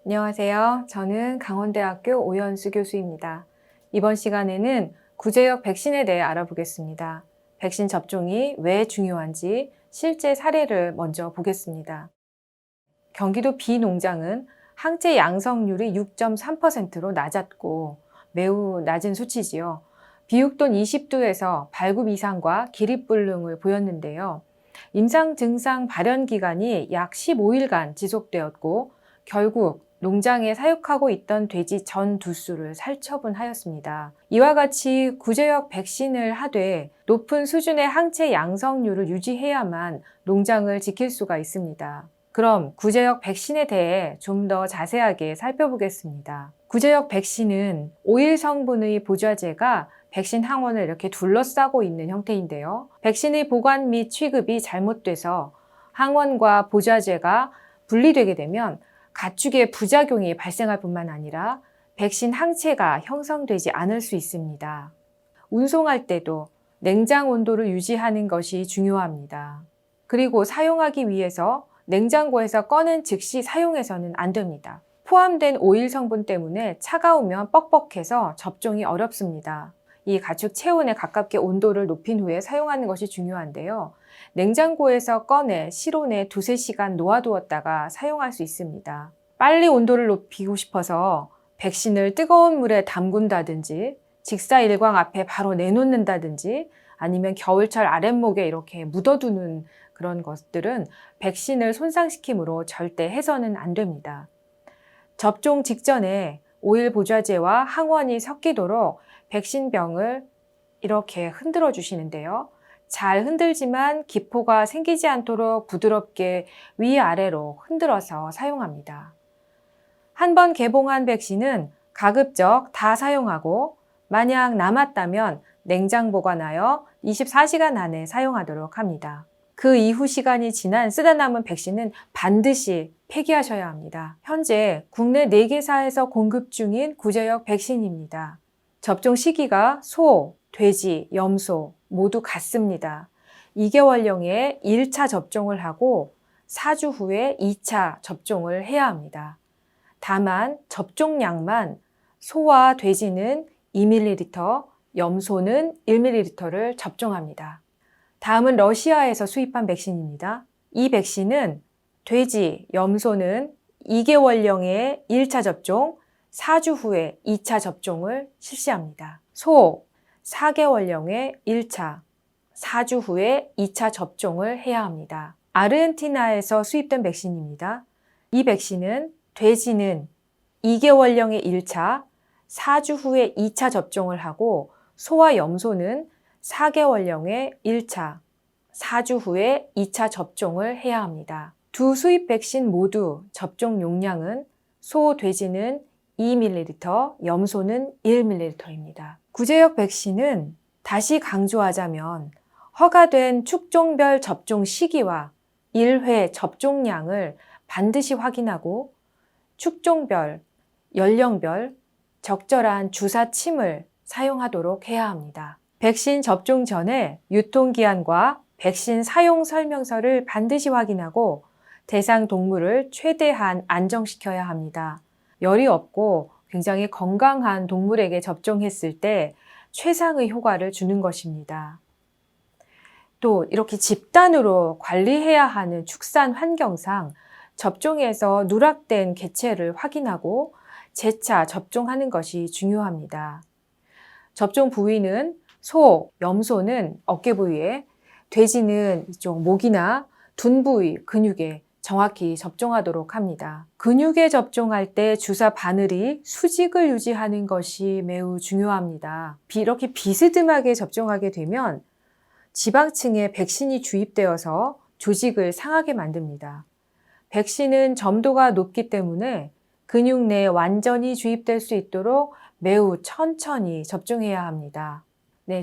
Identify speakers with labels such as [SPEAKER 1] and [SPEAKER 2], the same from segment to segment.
[SPEAKER 1] 안녕하세요. 저는 강원대학교 오연수 교수입니다. 이번 시간에는 구제역 백신에 대해 알아보겠습니다. 백신 접종이 왜 중요한지 실제 사례를 먼저 보겠습니다. 경기도 비농장은 항체 양성률이 6.3%로 낮았고 매우 낮은 수치지요. 비육돈 20도에서 발굽 이상과 기립불능을 보였는데요. 임상 증상 발현 기간이 약 15일간 지속되었고 결국 농장에 사육하고 있던 돼지 전 두수를 살처분하였습니다. 이와 같이 구제역 백신을 하되 높은 수준의 항체 양성률을 유지해야만 농장을 지킬 수가 있습니다. 그럼 구제역 백신에 대해 좀 더 자세하게 살펴보겠습니다. 구제역 백신은 오일 성분의 보좌제가 백신 항원을 이렇게 둘러싸고 있는 형태인데요. 백신의 보관 및 취급이 잘못돼서 항원과 보좌제가 분리되게 되면 가축의 부작용이 발생할 뿐만 아니라 백신 항체가 형성되지 않을 수 있습니다. 운송할 때도 냉장 온도를 유지하는 것이 중요합니다. 그리고 사용하기 위해서 냉장고에서 꺼낸 즉시 사용해서는 안 됩니다. 포함된 오일 성분 때문에 차가우면 뻑뻑해서 접종이 어렵습니다. 이 가축 체온에 가깝게 온도를 높인 후에 사용하는 것이 중요한데요. 냉장고에서 꺼내 실온에 2~3시간 놓아두었다가 사용할 수 있습니다. 빨리 온도를 높이고 싶어서 백신을 뜨거운 물에 담근다든지 직사일광 앞에 바로 내놓는다든지 아니면 겨울철 아랫목에 이렇게 묻어두는 그런 것들은 백신을 손상시키므로 절대 해서는 안 됩니다. 접종 직전에 오일 보좌제와 항원이 섞이도록 백신병을 이렇게 흔들어 주시는데요. 잘 흔들지만 기포가 생기지 않도록 부드럽게 위아래로 흔들어서 사용합니다. 한 번 개봉한 백신은 가급적 다 사용하고 만약 남았다면 냉장 보관하여 24시간 안에 사용하도록 합니다. 그 이후 시간이 지난 쓰다 남은 백신은 반드시 폐기하셔야 합니다. 현재 국내 4개사에서 공급 중인 구제역 백신입니다. 접종 시기가 소, 돼지, 염소 모두 같습니다. 2개월령에 1차 접종을 하고 4주 후에 2차 접종을 해야 합니다. 다만 접종량만 소와 돼지는 2ml, 염소는 1ml를 접종합니다. 다음은 러시아에서 수입한 백신입니다. 이 백신은 돼지, 염소는 2개월령에 1차 접종, 4주 후에 2차 접종을 실시합니다. 소, 4개월령에 1차, 4주 후에 2차 접종을 해야 합니다. 아르헨티나에서 수입된 백신입니다. 이 백신은 돼지는 2개월령에 1차, 4주 후에 2차 접종을 하고 소와 염소는 4개월령에 1차, 4주 후에 2차 접종을 해야 합니다. 두 수입 백신 모두 접종 용량은 소, 돼지는 2ml, 염소는 1ml입니다. 구제역 백신은 다시 강조하자면 허가된 축종별 접종 시기와 1회 접종량을 반드시 확인하고 축종별, 연령별, 적절한 주사침을 사용하도록 해야 합니다. 백신 접종 전에 유통기한과 백신 사용 설명서를 반드시 확인하고 대상 동물을 최대한 안정시켜야 합니다. 열이 없고 굉장히 건강한 동물에게 접종했을 때 최상의 효과를 주는 것입니다. 또 이렇게 집단으로 관리해야 하는 축산 환경상 접종에서 누락된 개체를 확인하고 재차 접종하는 것이 중요합니다. 접종 부위는 소, 염소는 어깨 부위에, 돼지는 이쪽 목이나 둔 부위, 근육에 정확히 접종하도록 합니다. 근육에 접종할 때 주사 바늘이 수직을 유지하는 것이 매우 중요합니다. 이렇게 비스듬하게 접종하게 되면 지방층에 백신이 주입되어서 조직을 상하게 만듭니다. 백신은 점도가 높기 때문에 근육 내에 완전히 주입될 수 있도록 매우 천천히 접종해야 합니다.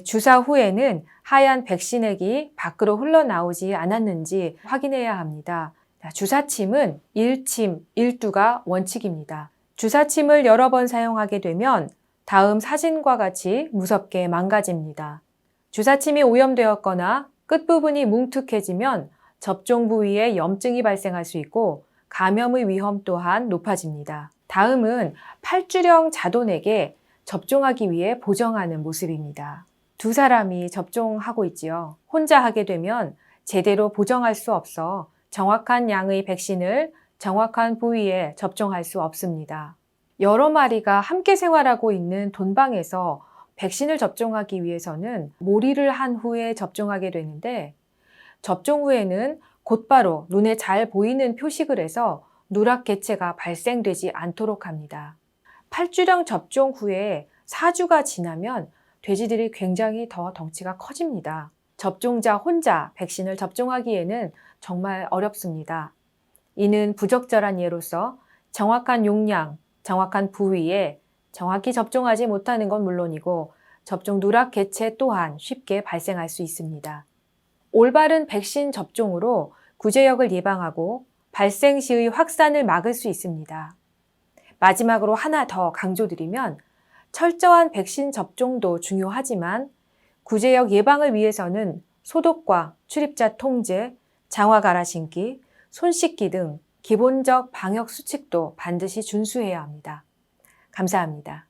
[SPEAKER 1] 주사 후에는 하얀 백신액이 밖으로 흘러나오지 않았는지 확인해야 합니다. 주사침은 1침 1두가 원칙입니다. 주사침을 여러 번 사용하게 되면 다음 사진과 같이 무섭게 망가집니다. 주사침이 오염되었거나 끝부분이 뭉툭해지면 접종 부위에 염증이 발생할 수 있고 감염의 위험 또한 높아집니다. 다음은 팔주령 자돈에게 접종하기 위해 보정하는 모습입니다. 두 사람이 접종하고 있지요. 혼자 하게 되면 제대로 보정할 수 없어 정확한 양의 백신을 정확한 부위에 접종할 수 없습니다. 여러 마리가 함께 생활하고 있는 돈방에서 백신을 접종하기 위해서는 몰이를 한 후에 접종하게 되는데, 접종 후에는 곧바로 눈에 잘 보이는 표식을 해서 누락 개체가 발생되지 않도록 합니다. 팔주령 접종 후에 4주가 지나면 돼지들이 굉장히 더 덩치가 커집니다. 접종자 혼자 백신을 접종하기에는 정말 어렵습니다. 이는 부적절한 예로서 정확한 용량, 정확한 부위에 정확히 접종하지 못하는 건 물론이고 접종 누락 개체 또한 쉽게 발생할 수 있습니다. 올바른 백신 접종으로 구제역을 예방하고 발생 시의 확산을 막을 수 있습니다. 마지막으로 하나 더 강조드리면 철저한 백신 접종도 중요하지만 구제역 예방을 위해서는 소독과 출입자 통제, 장화 갈아 신기, 손 씻기 등 기본적 방역 수칙도 반드시 준수해야 합니다. 감사합니다.